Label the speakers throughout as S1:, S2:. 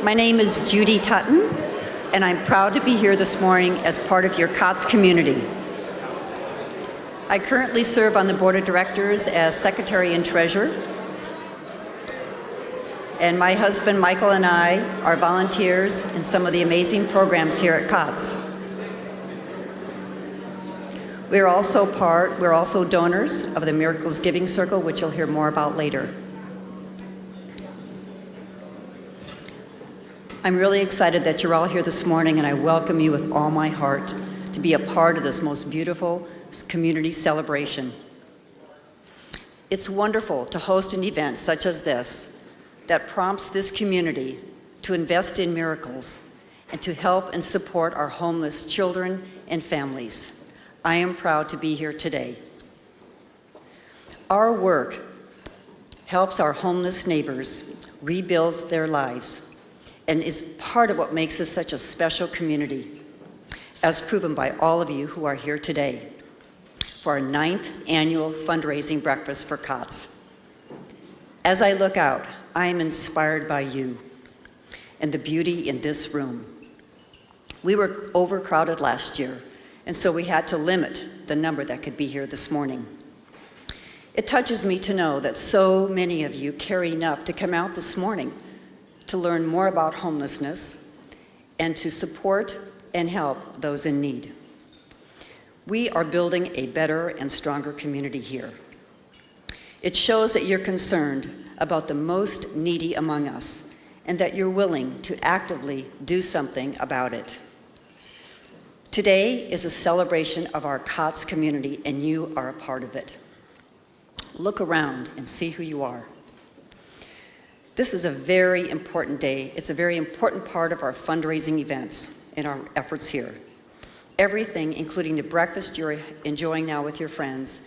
S1: My name is Judy Tutton, and I'm proud to be here this morning as part of your COTS community. I currently serve on the Board of Directors as Secretary and Treasurer, and my husband Michael and I are volunteers in some of the amazing programs here at COTS. We're also donors of the Miracles Giving Circle, which you'll hear more about later. I'm really excited that you're all here this morning, and I welcome you with all my heart to be a part of this most beautiful community celebration. It's wonderful to host an event such as this that prompts this community to invest in miracles and to help and support our homeless children and families. I am proud to be here today. Our work helps our homeless neighbors rebuild their lives and is part of what makes us such a special community, as proven by all of you who are here today for our 9th annual fundraising breakfast for COTS. As I look out, I am inspired by you and the beauty in this room. We were overcrowded last year, and so we had to limit the number that could be here this morning. It touches me to know that so many of you care enough to come out this morning to learn more about homelessness and to support and help those in need. We are building a better and stronger community here. It shows that you're concerned about the most needy among us and that you're willing to actively do something about it. Today is a celebration of our COTS community, and you are a part of it. Look around and see who you are. This is a very important day. It's a very important part of our fundraising events and our efforts here. Everything, including the breakfast you're enjoying now with your friends,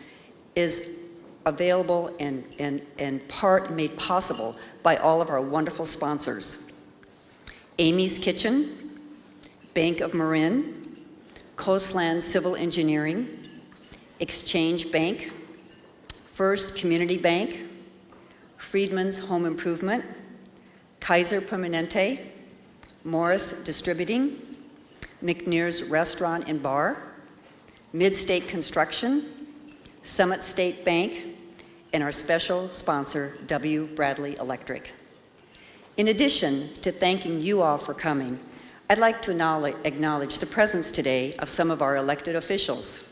S1: is available and made possible by all of our wonderful sponsors. Amy's Kitchen, Bank of Marin, Coastland Civil Engineering, Exchange Bank, First Community Bank, Friedman's Home Improvement, Kaiser Permanente, Morris Distributing, McNear's Restaurant and Bar, Midstate Construction, Summit State Bank, and our special sponsor, W. Bradley Electric. In addition to thanking you all for coming, I'd like to acknowledge the presence today of some of our elected officials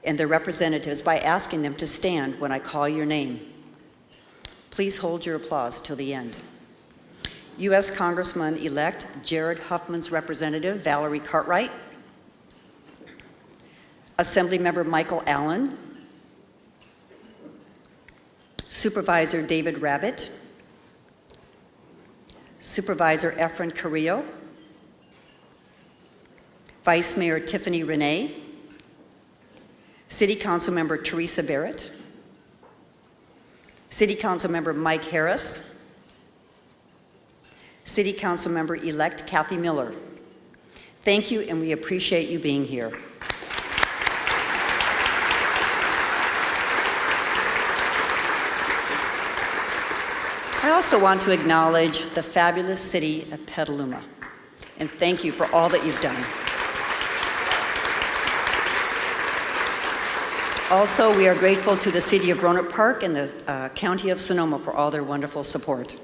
S1: and their representatives by asking them to stand when I call your name. Please hold your applause till the end. U.S. Congressman-elect Jared Huffman's representative, Valerie Cartwright, Assemblymember Michael Allen, Supervisor David Rabbit, Supervisor Efren Carrillo, Vice Mayor Tiffany Renee, City Council Member Teresa Barrett, City Council Member Mike Harris, City Council Member-elect Kathy Miller. Thank you, and we appreciate you being here. I also want to acknowledge the fabulous city of Petaluma, and thank you for all that you've done. Also, we are grateful to the City of Roanoke Park and the County of Sonoma for all their wonderful support.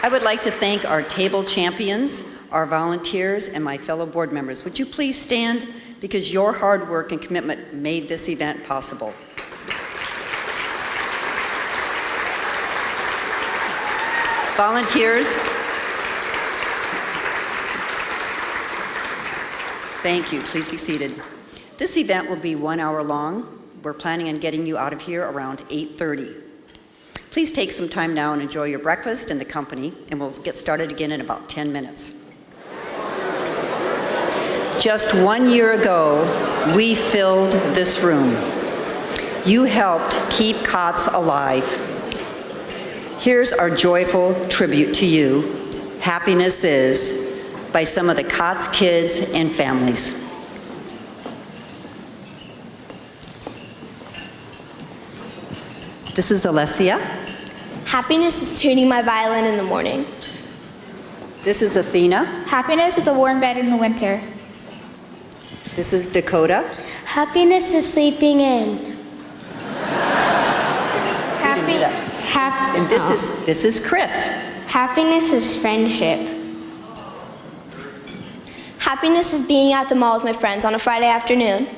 S1: I would like to thank our table champions, our volunteers, and my fellow board members. Would you please stand, because your hard work and commitment made this event possible. Volunteers, thank you. Please be seated. This event will be 1 hour long. We're planning on getting you out of here around 8:30. Please take some time now and enjoy your breakfast and the company, and we'll get started again in about 10 minutes. Just 1 year ago, we filled this room. You helped keep COTS alive. Here's our joyful tribute to you. Happiness Is, by some of the COTS kids and families. This is Alessia.
S2: Happiness is tuning my violin in the morning.
S1: This is Athena.
S3: Happiness is a warm bed in the winter.
S1: This is Dakota.
S4: Happiness is sleeping in.
S1: And this is Chris.
S4: Happiness is friendship.
S2: Happiness is being at the mall with my friends on a Friday afternoon.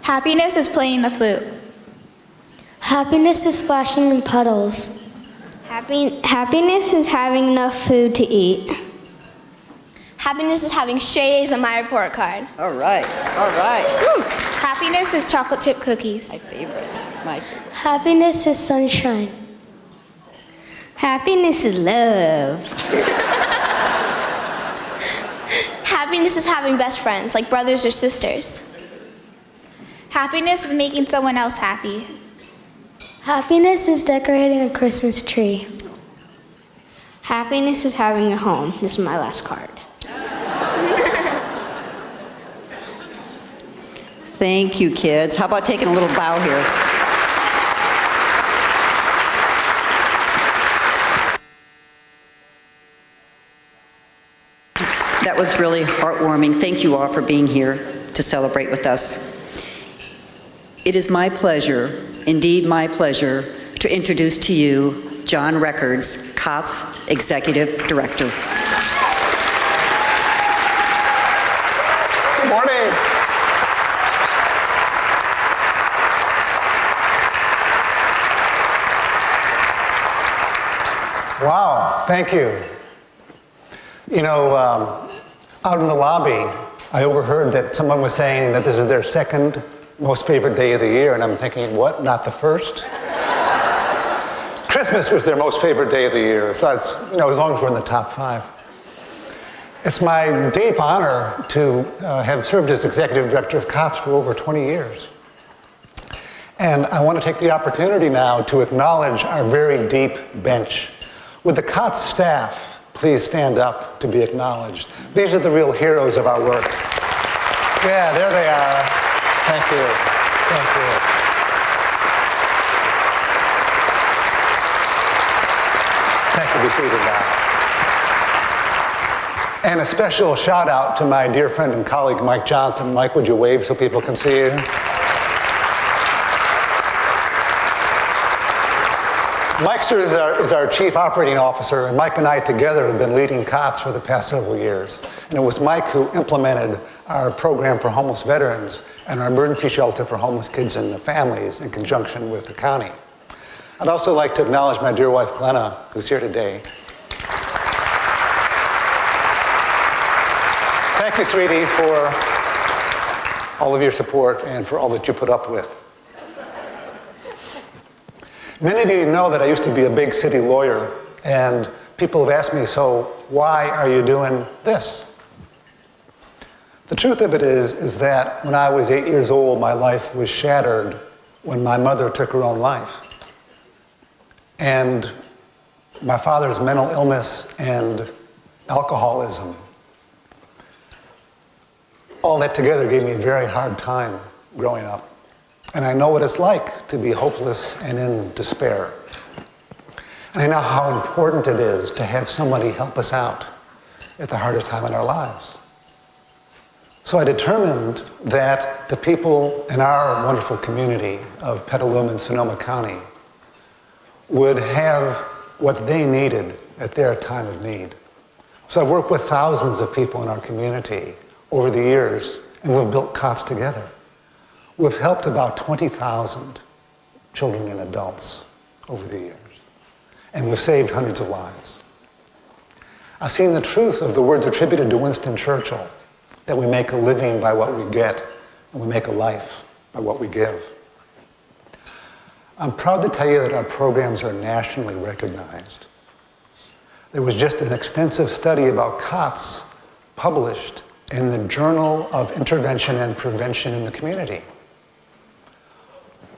S3: Happiness is playing the flute.
S4: Happiness is splashing in puddles. Happiness is having enough food to eat.
S2: Happiness is having straight A's on my report card.
S1: All right, all right. Woo.
S3: Happiness is chocolate chip cookies.
S1: My favorite, my favorite.
S4: Happiness is sunshine. Happiness is love.
S2: Happiness is having best friends, like brothers or sisters.
S3: Happiness is making someone else happy.
S4: Happiness is decorating a Christmas tree. Happiness is having a home. This is my last card.
S1: Thank you, kids. How about taking a little bow here? That was really heartwarming. Thank you all for being here to celebrate with us. It is my pleasure, indeed my pleasure, to introduce to you John Records, COTS Executive Director.
S5: Good morning. Wow, thank you. You know, out in the lobby, I overheard that someone was saying that this is their second most favorite day of the year, and I'm thinking, what, not the first? Christmas was their most favorite day of the year, so it's, you know, as long as we're in the top 5. It's my deep honor to have served as Executive Director of COTS for over 20 years. And I want to take the opportunity now to acknowledge our very deep bench. Would the COTS staff please stand up to be acknowledged? These are the real heroes of our work. Yeah, there they are. Thank you. Thank you. Thank you. Be seated now. And a special shout out to my dear friend and colleague, Mike Johnson. Mike, would you wave so people can see you? Mike is our Chief Operating Officer, and Mike and I together have been leading COTS for the past several years. And it was Mike who implemented our program for homeless veterans and our emergency shelter for homeless kids and their families in conjunction with the county. I'd also like to acknowledge my dear wife, Glenna, who's here today. Thank you, sweetie, for all of your support and for all that you put up with. Many of you know that I used to be a big city lawyer, and people have asked me, so why are you doing this? The truth of it is that when I was 8 years old, my life was shattered when my mother took her own life. And my father's mental illness and alcoholism, all that together gave me a very hard time growing up. And I know what it's like to be hopeless and in despair. And I know how important it is to have somebody help us out at the hardest time in our lives. So I determined that the people in our wonderful community of Petaluma and Sonoma County would have what they needed at their time of need. So I've worked with thousands of people in our community over the years, and we've built COTS together. We've helped about 20,000 children and adults over the years, and we've saved hundreds of lives. I've seen the truth of the words attributed to Winston Churchill, that we make a living by what we get, and we make a life by what we give. I'm proud to tell you that our programs are nationally recognized. There was just an extensive study about COTS published in the Journal of Intervention and Prevention in the Community.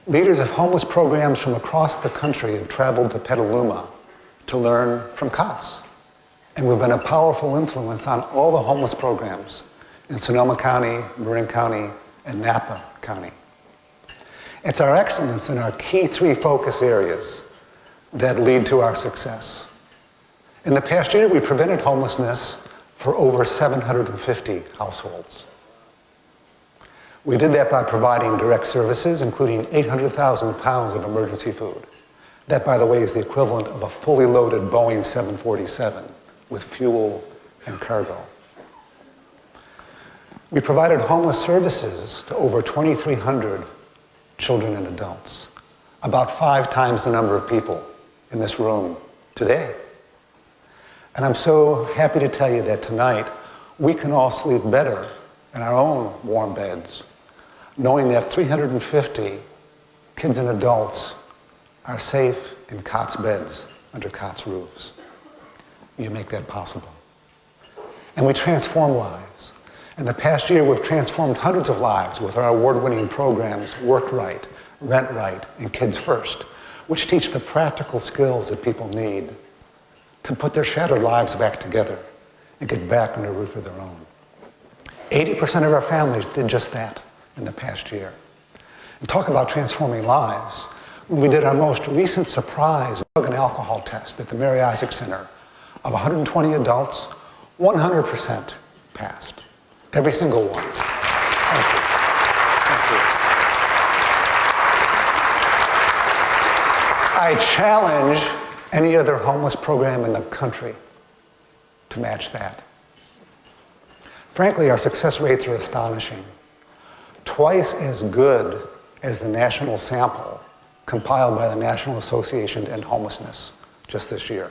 S5: Leaders of homeless programs from across the country have traveled to Petaluma to learn from COTS. And we've been a powerful influence on all the homeless programs in Sonoma County, Marin County, and Napa County. It's our excellence in our key 3 focus areas that lead to our success. In the past year, we prevented homelessness for over 750 households. We did that by providing direct services, including 800,000 pounds of emergency food. That, by the way, is the equivalent of a fully loaded Boeing 747 with fuel and cargo. We provided homeless services to over 2,300 children and adults, about 5 times the number of people in this room today. And I'm so happy to tell you that tonight we can all sleep better in our own warm beds, knowing that 350 kids and adults are safe in COTS beds under COTS roofs. You make that possible. And we transform lives. In the past year, we've transformed hundreds of lives with our award-winning programs, Work Right, Rent Right, and Kids First, which teach the practical skills that people need to put their shattered lives back together and get back on a roof of their own. 80% of our families did just that in the past year. And talk about transforming lives. When we did our most recent surprise drug and alcohol test at the Mary Isaac Center, of 120 adults, 100% passed. Every single one. Thank you. Thank you. I challenge any other homeless program in the country to match that. Frankly, our success rates are astonishing. Twice as good as the national sample compiled by the National Association to End Homelessness just this year.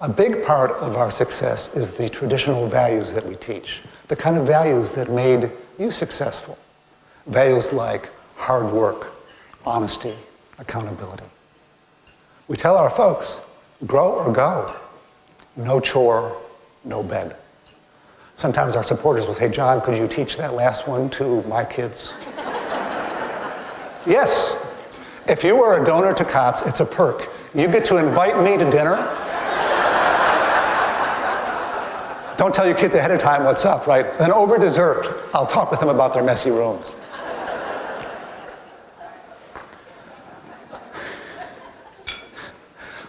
S5: A big part of our success is the traditional values that we teach, the kind of values that made you successful. Values like hard work, honesty, accountability. We tell our folks, grow or go. No chore, no bed. Sometimes our supporters will say, John, could you teach that last one to my kids? Yes. If you are a donor to COTS, it's a perk. You get to invite me to dinner. Don't tell your kids ahead of time what's up, right? Then over dessert, I'll talk with them about their messy rooms.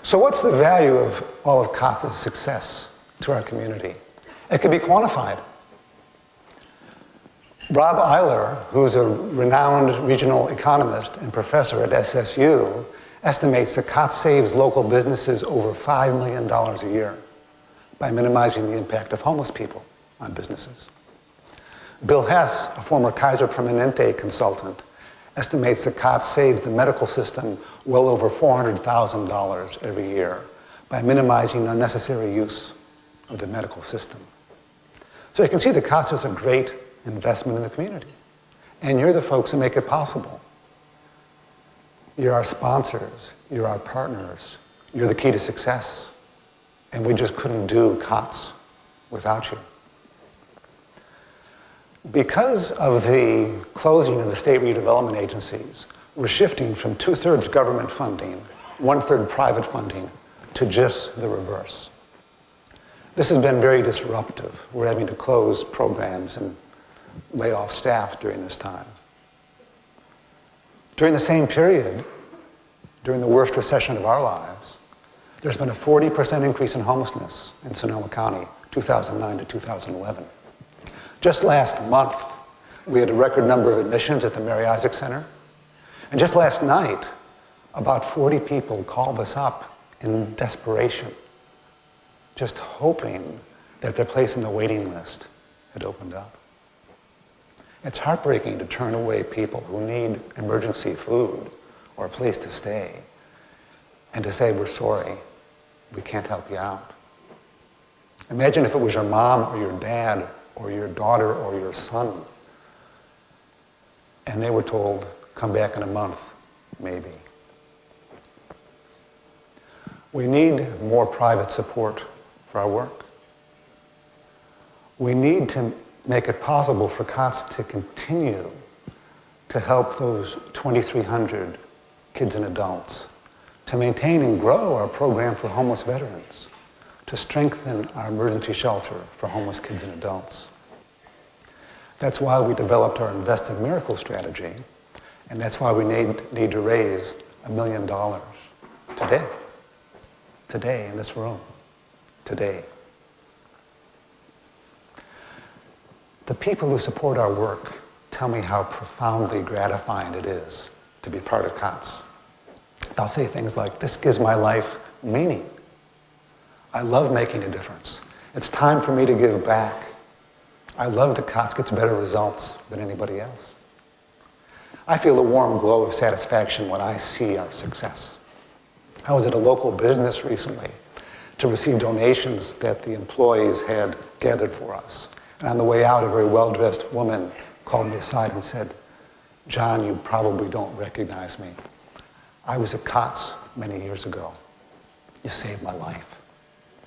S5: So what's the value of all of COTS' success to our community? It can be quantified. Rob Eiler, who's a renowned regional economist and professor at SSU, estimates that COTS saves local businesses over $5 million a year by minimizing the impact of homeless people on businesses. Bill Hess, a former Kaiser Permanente consultant, estimates that COTS saves the medical system well over $400,000 every year by minimizing unnecessary use of the medical system. So you can see that COTS is a great investment in the community. And you're the folks who make it possible. You're our sponsors, you're our partners, you're the key to success. And we just couldn't do COTS without you. Because of the closing of the state redevelopment agencies, we're shifting from 2/3 government funding, 1/3 private funding, to just the reverse. This has been very disruptive. We're having to close programs and lay off staff during this time. During the same period, during the worst recession of our lives, there's been a 40% increase in homelessness in Sonoma County, 2009 to 2011. Just last month, we had a record number of admissions at the Mary Isaac Center. And just last night, about 40 people called us up in desperation, just hoping that their place in the waiting list had opened up. It's heartbreaking to turn away people who need emergency food or a place to stay and to say, we're sorry, we can't help you out. Imagine if it was your mom or your dad or your daughter or your son and they were told, come back in a month, maybe. We need more private support for our work. We need to make it possible for COTS to continue to help those 2,300 kids and adults, to maintain and grow our program for homeless veterans, to strengthen our emergency shelter for homeless kids and adults. That's why we developed our Invest in Miracles strategy, and that's why we need to raise $1 million Today. Today, in this room. Today. The people who support our work tell me how profoundly gratifying it is to be part of COTS. They'll say things like, this gives my life meaning. I love making a difference. It's time for me to give back. I love that COTS gets better results than anybody else. I feel a warm glow of satisfaction when I see our success. I was at a local business recently to receive donations that the employees had gathered for us. And on the way out, a very well-dressed woman called me aside and said, John, you probably don't recognize me. I was at COTS many years ago. You saved my life.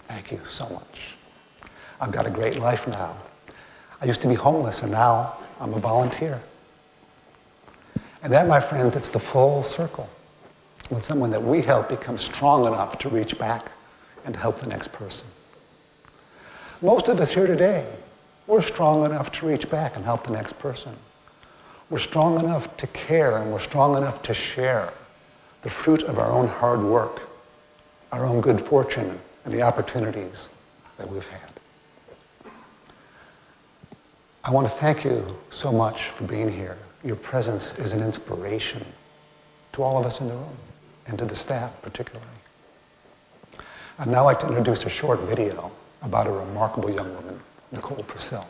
S5: Thank you so much. I've got a great life now. I used to be homeless, and now I'm a volunteer. And that, my friends, it's the full circle. When someone that we help becomes strong enough to reach back and help the next person. Most of us here today, we're strong enough to reach back and help the next person. We're strong enough to care, and we're strong enough to share the fruit of our own hard work, our own good fortune, and the opportunities that we've had. I want to thank you so much for being here. Your presence is an inspiration to all of us in the room, and to the staff particularly. I'd now like to introduce a short video about a remarkable young woman, Nicole Purcell.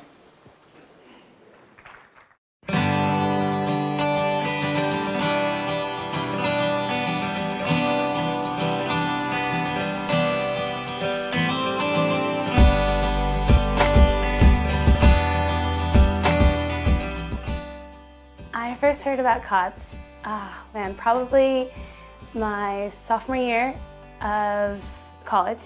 S6: I first heard about COTS, probably my sophomore year of college.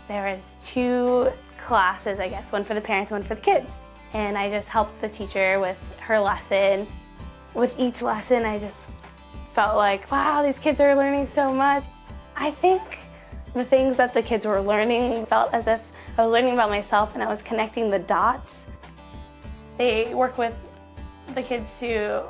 S6: There was 2 classes, I guess, one for the parents, one for the kids. And I just helped the teacher with her lesson. With each lesson, I just felt like, wow, these kids are learning so much. I think the things that the kids were learning felt as if I was learning about myself and I was connecting the dots. They work with the kids to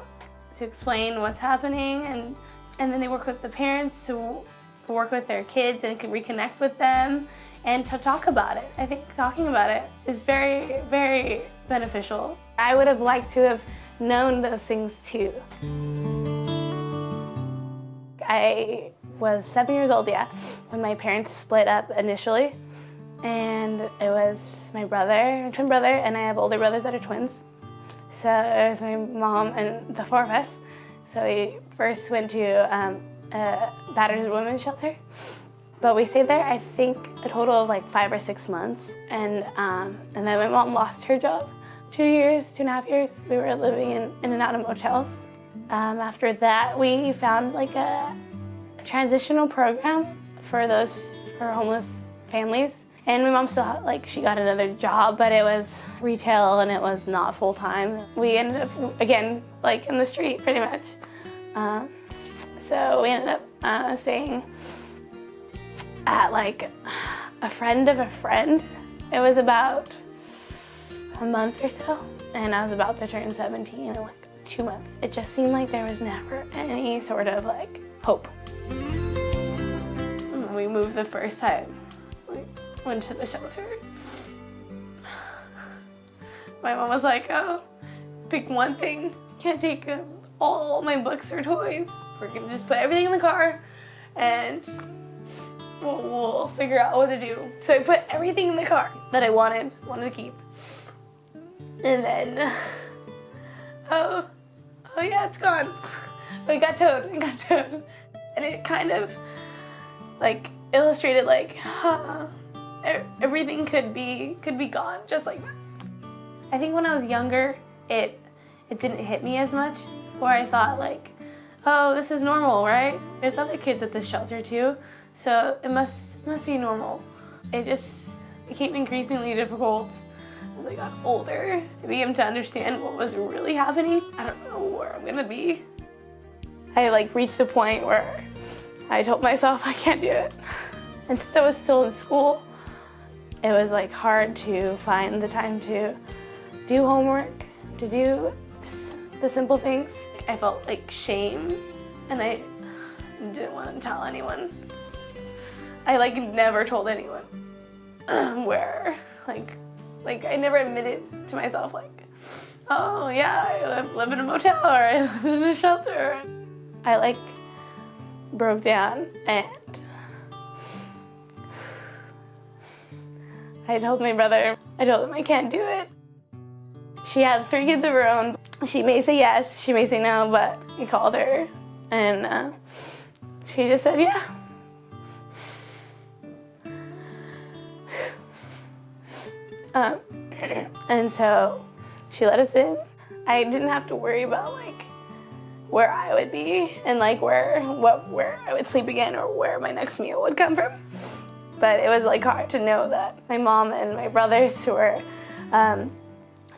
S6: explain what's happening, and then they work with the parents to work with their kids and can reconnect with them and to talk about it. I think talking about it is very, very beneficial. I would have liked to have known those things too. I was 7 years old, when my parents split up initially. And it was my brother, my twin brother, and I have older brothers that are twins. So it was my mom and the 4 of us. So we first went to a battered women's shelter. But we stayed there, I think, a total of like 5 or 6 months. And then my mom lost her job. 2.5 years, we were living in and out of motels. After that, we found like a transitional program for homeless families. And my mom still, she got another job, but it was retail and it was not full-time. We ended up, again, in the street, pretty much. So we ended up staying at, a friend of a friend. It was about a month or so, and I was about to turn 17 in, 2 months. It just seemed like there was never any sort of, hope. When we moved the first time, went to the shelter. My mom was like, oh, pick one thing. Can't take all my books or toys. We're gonna just put everything in the car and we'll figure out what to do. So I put everything in the car that I wanted to keep. And then, oh yeah, it's gone. It got towed. And it kind of illustrated everything could be gone just like that. I think when I was younger, it didn't hit me as much, where I thought oh, this is normal, right? There's other kids at this shelter too, so it must be normal. It became increasingly difficult as I got older. I began to understand what was really happening. I don't know where I'm gonna be. I reached a point where I told myself I can't do it. And since I was still in school, it was hard to find the time to do homework, to do the simple things. I felt shame, and didn't want to tell anyone. I like never told anyone where, like I never admitted to myself like, oh yeah, I live in a motel or I live in a shelter. I like broke down and I told my brother, I told him I can't do it. She had 3 kids of her own. She may say yes, she may say no, but I called her and she just said yeah. And so she let us in. I didn't have to worry about like where I would be and like where I would sleep again or where my next meal would come from. But it was like hard to know that my mom and my brothers were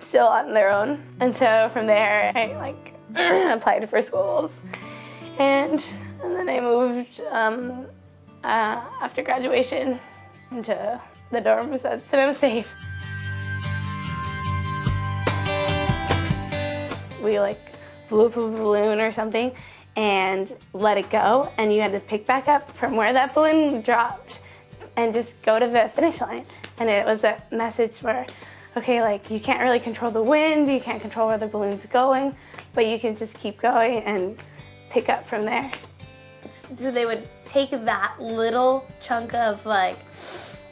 S6: still on their own. And so from there, I like applied for schools, and then I moved after graduation into the dorms at Sonoma State. We like flew up a balloon or something and let it go, and you had to pick back up from where that balloon dropped and just go to the finish line. And it was a message where, okay, like you can't really control the wind, you can't control where the balloon's going, but you can just keep going and pick up from there. So they would take that little chunk of like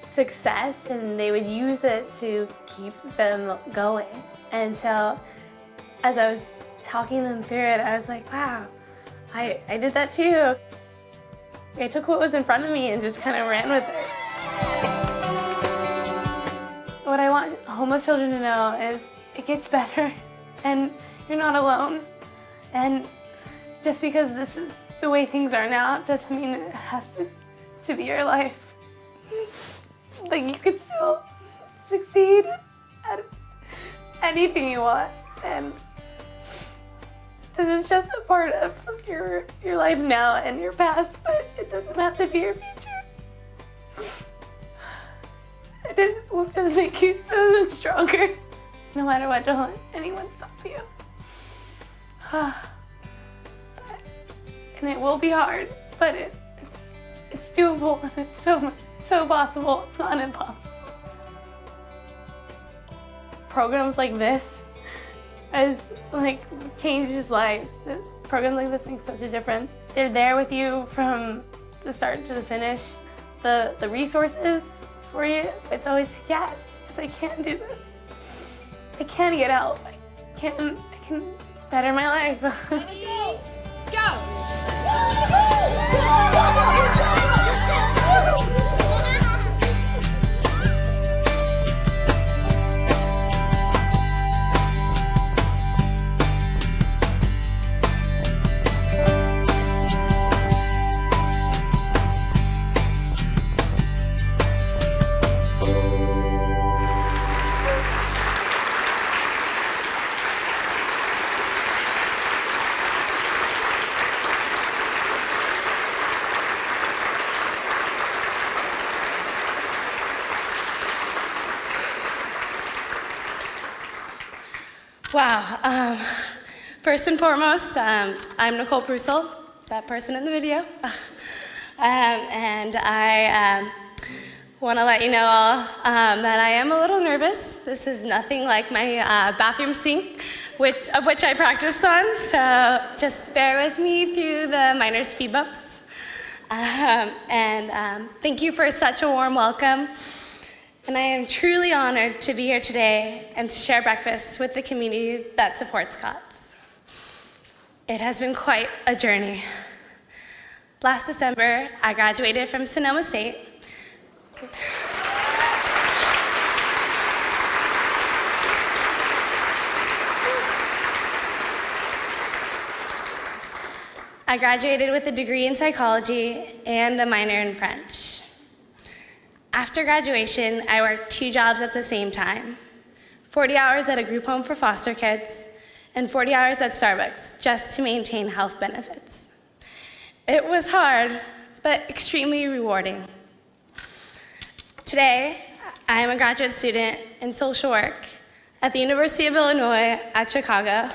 S6: success and they would use it to keep them going. And so as I was talking them through it, I was like, wow, I did that too. I took what was in front of me and just kind of ran with it. What I want homeless children to know is it gets better and you're not alone. And just because this is the way things are now doesn't mean it has to be your life. Like you could still succeed at anything you want. And this is just a part of your life now and your past, but it doesn't have to be your future. And it will just make you so much stronger. No matter what, don't let anyone stop you. And it will be hard, but it's doable and it's so possible. It's not impossible. Programs like this has like changes lives. Programs like this make such a difference. They're there with you from the start to the finish. The resources for you, it's always yes, I can do this. I can get help. I can better my life.
S7: Ready? Go! Wow. First and foremost, I'm Nicole Prussell, that person in the video. And I want to let you know all that I am a little nervous. This is nothing like my bathroom sink, of which I practiced on, so just bear with me through the minor speed bumps. Thank you for such a warm welcome. And I am truly honored to be here today and to share breakfast with the community that supports COTS. It has been quite a journey. Last December, I graduated from Sonoma State. I graduated with a degree in psychology and a minor in French. After graduation, I worked 2 jobs at the same time, 40 hours at a group home for foster kids and 40 hours at Starbucks just to maintain health benefits. It was hard, but extremely rewarding. Today, I am a graduate student in social work at the University of Illinois at Chicago.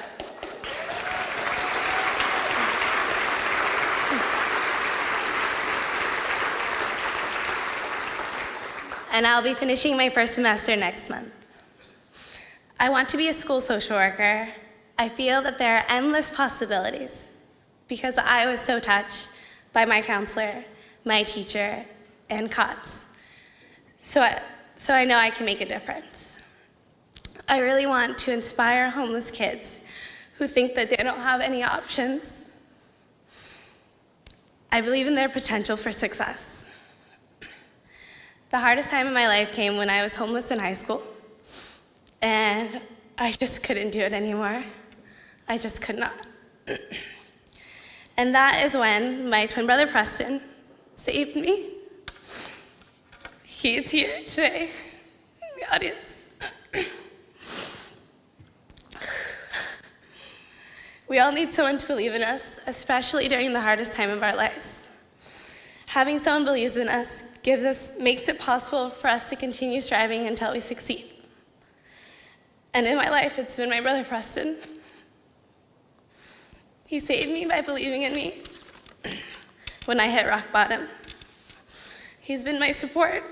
S7: and I'll be finishing my first semester next month. I want to be a school social worker. I feel that there are endless possibilities because I was so touched by my counselor, my teacher, and COTS. So I know I can make a difference. I really want to inspire homeless kids who think that they don't have any options. I believe in their potential for success. The hardest time in my life came when I was homeless in high school, and I just couldn't do it anymore. I just could not. And that is when my twin brother Preston saved me. He is here today in the audience. We all need someone to believe in us, especially during the hardest time of our lives. Having someone believes in us makes it possible for us to continue striving until we succeed. And in my life, it's been my brother Preston. He saved me by believing in me when I hit rock bottom. He's been my support,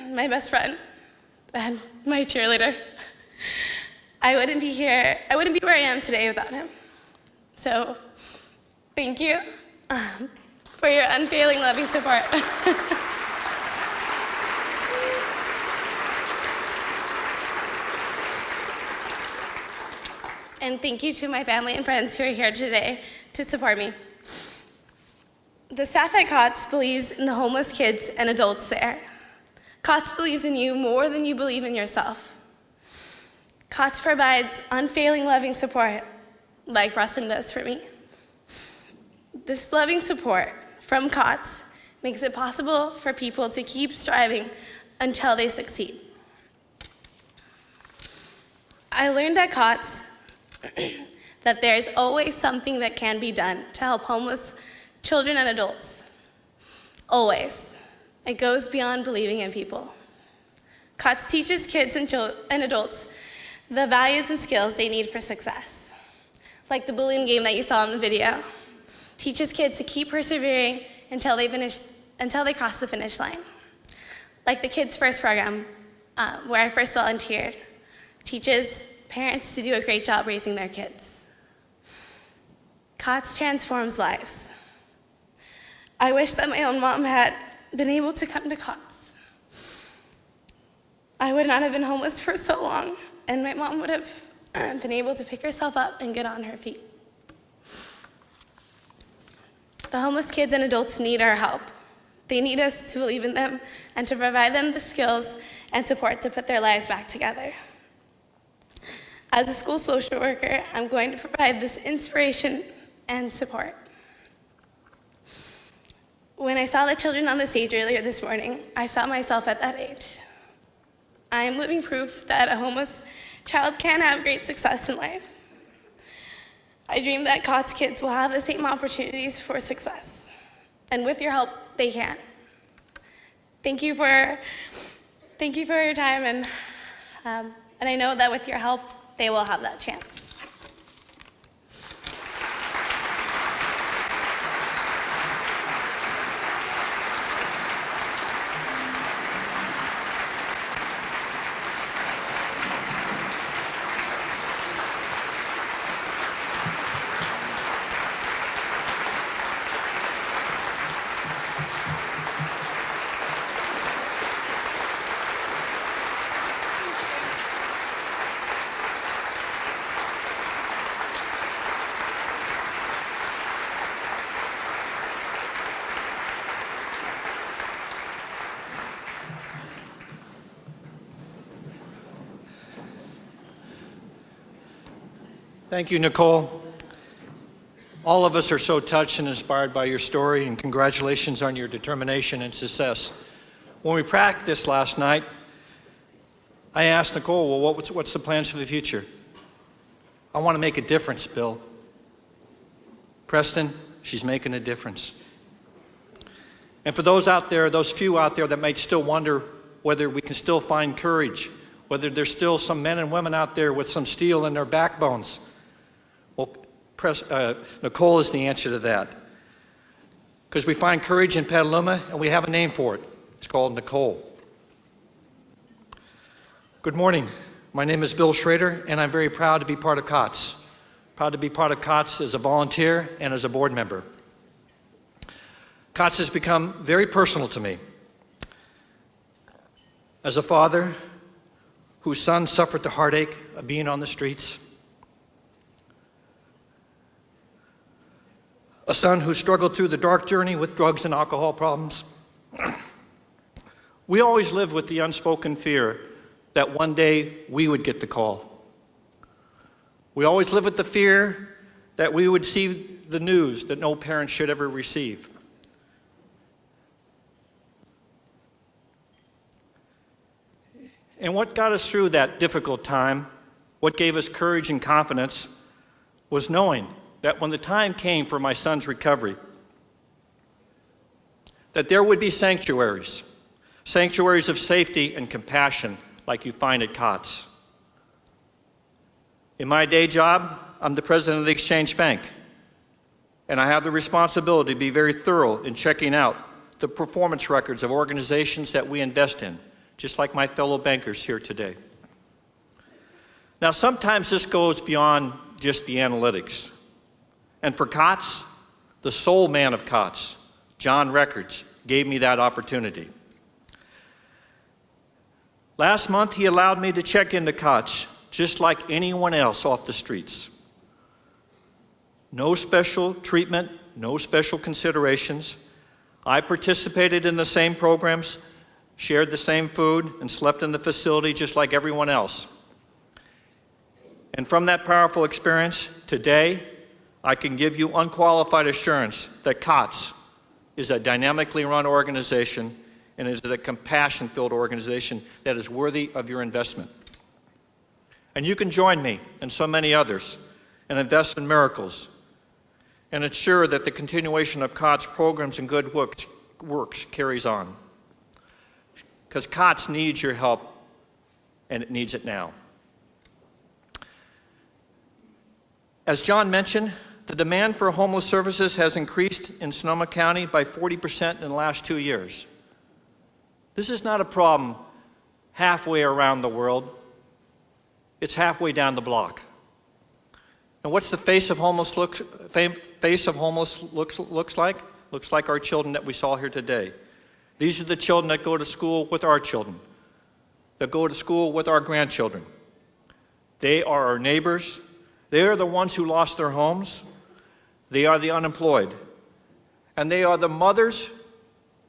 S7: my best friend, and my cheerleader. I wouldn't be where I am today without him. So, thank you for your unfailing loving support. And thank you to my family and friends who are here today to support me. The staff at COTS believes in the homeless kids and adults there. COTS believes in you more than you believe in yourself. COTS provides unfailing loving support like Preston does for me. This loving support from COTS makes it possible for people to keep striving until they succeed. I learned at COTS that there is always something that can be done to help homeless children and adults. Always. It goes beyond believing in people. COTS teaches kids and adults the values and skills they need for success. Like the balloon game that you saw in the video. Teaches kids to keep persevering until they cross the finish line. Like the Kids First program, where I first volunteered. Teaches parents to do a great job raising their kids. COTS transforms lives. I wish that my own mom had been able to come to COTS. I would not have been homeless for so long, and my mom would have been able to pick herself up and get on her feet. The homeless kids and adults need our help. They need us to believe in them and to provide them the skills and support to put their lives back together. As a school social worker, I'm going to provide this inspiration and support. When I saw the children on the stage earlier this morning, I saw myself at that age. I am living proof that a homeless child can have great success in life. I dream that COTS kids will have the same opportunities for success. And with your help, they can. Thank you for your time, and I know that with your help, they will have that chance.
S8: Thank you, Nicole. All of us are so touched and inspired by your story, and congratulations on your determination and success. When we practiced last night, I asked Nicole, well, what's the plans for the future? I want to make a difference, Bill. Preston, she's making a difference. And for those out there, those few out there that might still wonder whether we can still find courage, whether there's still some men and women out there with some steel in their backbones, well, Nicole is the answer to that. Because we find courage in Petaluma, and we have a name for it. It's called Nicole. Good morning. My name is Bill Schrader, and I'm very proud to be part of COTS. Proud to be part of COTS as a volunteer and as a board member. COTS has become very personal to me. As a father whose son suffered the heartache of being on the streets, a son who struggled through the dark journey with drugs and alcohol problems, we always lived with the unspoken fear that one day we would get the call. We always lived with the fear that we would see the news that no parent should ever receive. And what got us through that difficult time, what gave us courage and confidence, was knowing that when the time came for my son's recovery, that there would be sanctuaries of safety and compassion like you find at COTS. In my day job, I'm the president of the Exchange Bank, and I have the responsibility to be very thorough in checking out the performance records of organizations that we invest in, just like my fellow bankers here today. Now, sometimes this goes beyond just the analytics. And for COTS, the sole man of COTS, John Records, gave me that opportunity. Last month, he allowed me to check into COTS just like anyone else off the streets. No special treatment, no special considerations. I participated in the same programs, shared the same food, and slept in the facility just like everyone else. And from that powerful experience, today, I can give you unqualified assurance that COTS is a dynamically run organization and is a compassion-filled organization that is worthy of your investment. And you can join me and so many others and invest in miracles and ensure that the continuation of COTS programs and good works carries on. Because COTS needs your help, and it needs it now. As John mentioned, the demand for homeless services has increased in Sonoma County by 40% in the last 2 years. This is not a problem halfway around the world. It's halfway down the block. And what's the face of homeless looks like? Looks like our children that we saw here today. These are the children that go to school with our children, that go to school with our grandchildren. They are our neighbors. They are the ones who lost their homes. They are the unemployed. And they are the mothers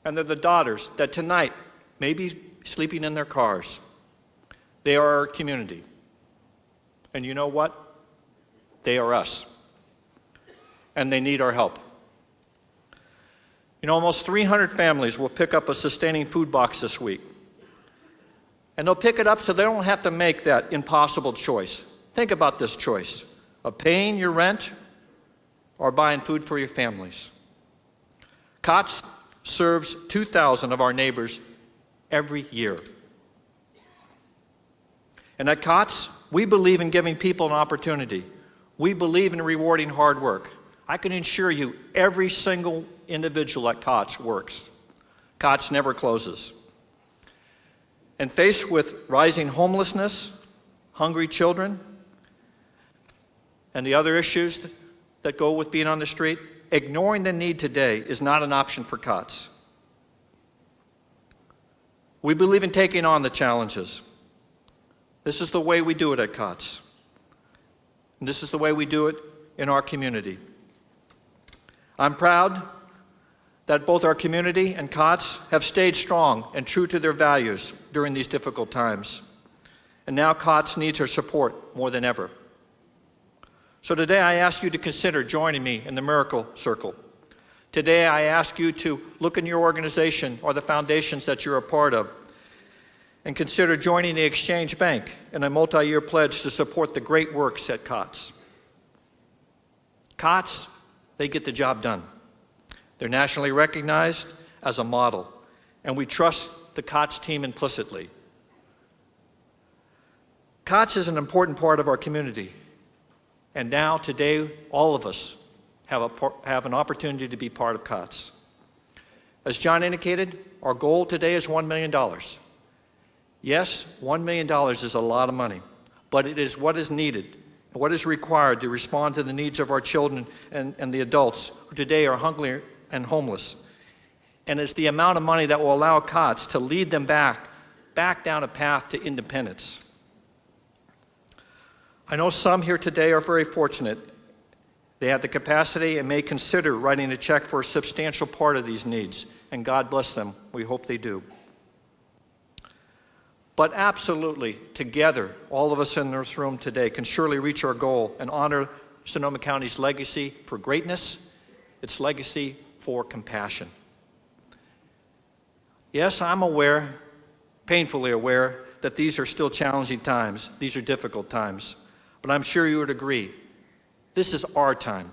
S8: and they're the daughters that tonight may be sleeping in their cars. They are our community. And you know what? They are us. And they need our help. You know, almost 300 families will pick up a sustaining food box this week. And they'll pick it up so they don't have to make that impossible choice. Think about this choice of paying your rent or buying food for your families. COTS serves 2,000 of our neighbors every year. And at COTS, we believe in giving people an opportunity. We believe in rewarding hard work. I can assure you, every single individual at COTS works. COTS never closes. And faced with rising homelessness, hungry children, and the other issues that go with being on the street, ignoring the need today is not an option for COTS. We believe in taking on the challenges. This is the way we do it at COTS. And this is the way we do it in our community. I'm proud that both our community and COTS have stayed strong and true to their values during these difficult times. And now COTS needs our support more than ever. So today I ask you to consider joining me in the Miracle Circle. Today I ask you to look in your organization or the foundations that you're a part of and consider joining the Exchange Bank in a multi-year pledge to support the great works at COTS. COTS, they get the job done. They're nationally recognized as a model, and we trust the COTS team implicitly. COTS is an important part of our community, and now, today, all of us have an opportunity to be part of COTS. As John indicated, our goal today is $1 million. Yes, $1 million is a lot of money, but it is what is needed, what is required to respond to the needs of our children and the adults who today are hungry and homeless. And it's the amount of money that will allow COTS to lead them back down a path to independence. I know some here today are very fortunate. They have the capacity and may consider writing a check for a substantial part of these needs, and God bless them. We hope they do. But absolutely, together, all of us in this room today can surely reach our goal and honor Sonoma County's legacy for greatness, its legacy for compassion. Yes, I'm aware, painfully aware, that these are still challenging times. These are difficult times. But I'm sure you would agree, this is our time.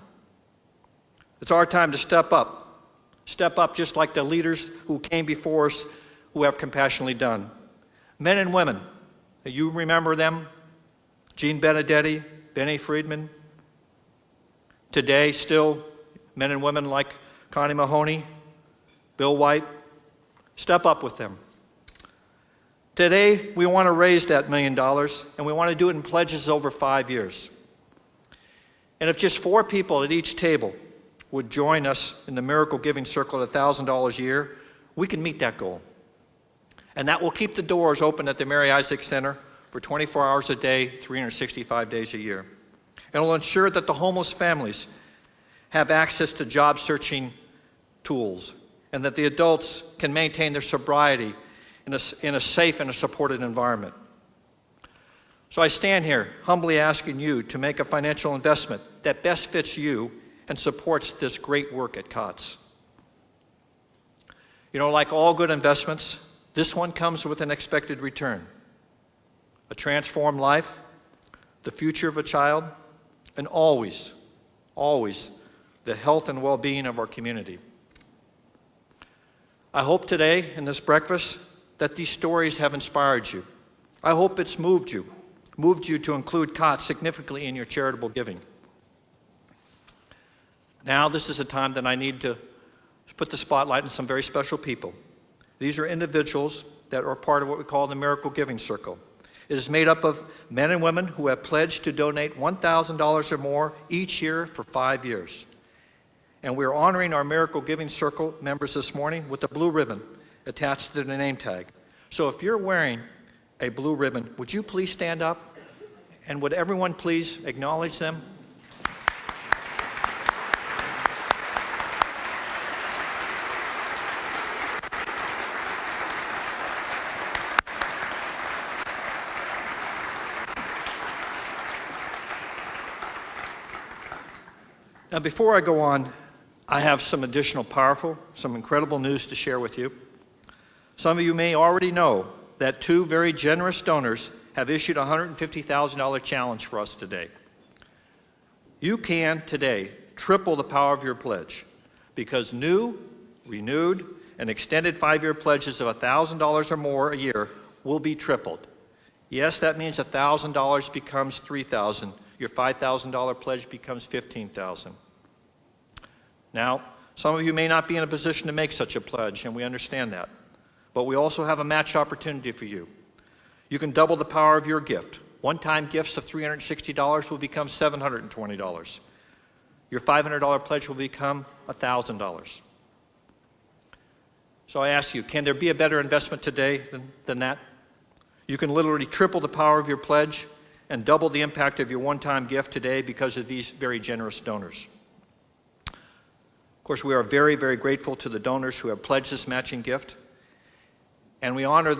S8: It's our time to step up. Step up just like the leaders who came before us who have compassionately done. Men and women, you remember them? Gene Benedetti, Benny Friedman. Today, still, men and women like Connie Mahoney, Bill White. Step up with them. Today, we want to raise that $1 million, and we want to do it in pledges over 5 years. And if just 4 people at each table would join us in the Miracle Giving Circle at $1,000 a year, we can meet that goal. And that will keep the doors open at the Mary Isaac Center for 24 hours a day, 365 days a year. And it will ensure that the homeless families have access to job-searching tools, and that the adults can maintain their sobriety in a safe and a supported environment. So I stand here humbly asking you to make a financial investment that best fits you and supports this great work at COTS. You know, like all good investments, this one comes with an expected return. A transformed life, the future of a child, and always, always the health and well-being of our community. I hope today in this breakfast that these stories have inspired you. I hope it's moved you to include COTS significantly in your charitable giving. Now this is a time that I need to put the spotlight on some very special people. These are individuals that are part of what we call the Miracle Giving Circle. It is made up of men and women who have pledged to donate $1,000 or more each year for 5 years. And we're honoring our Miracle Giving Circle members this morning with a blue ribbon attached to the name tag. So if you're wearing a blue ribbon, would you please stand up? And would everyone please acknowledge them? Now, before I go on, I have some additional powerful, some incredible news to share with you. Some of you may already know that 2 very generous donors have issued a $150,000 challenge for us today. You can today triple the power of your pledge because new, renewed, and extended 5-year pledges of $1,000 or more a year will be tripled. Yes, that means $1,000 becomes $3,000. Your $5,000 pledge becomes $15,000. Now, some of you may not be in a position to make such a pledge, and we understand that. But we also have a match opportunity for you. You can double the power of your gift. One-time gifts of $360 will become $720. Your $500 pledge will become $1,000. So I ask you, can there be a better investment today than that? You can literally triple the power of your pledge and double the impact of your one-time gift today because of these very generous donors. Of course, we are very, very grateful to the donors who have pledged this matching gift, and we honor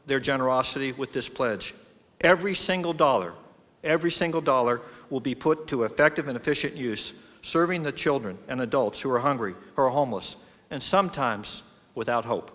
S8: their generosity with this pledge. Every single dollar will be put to effective and efficient use, serving the children and adults who are hungry, who are homeless, and sometimes without hope.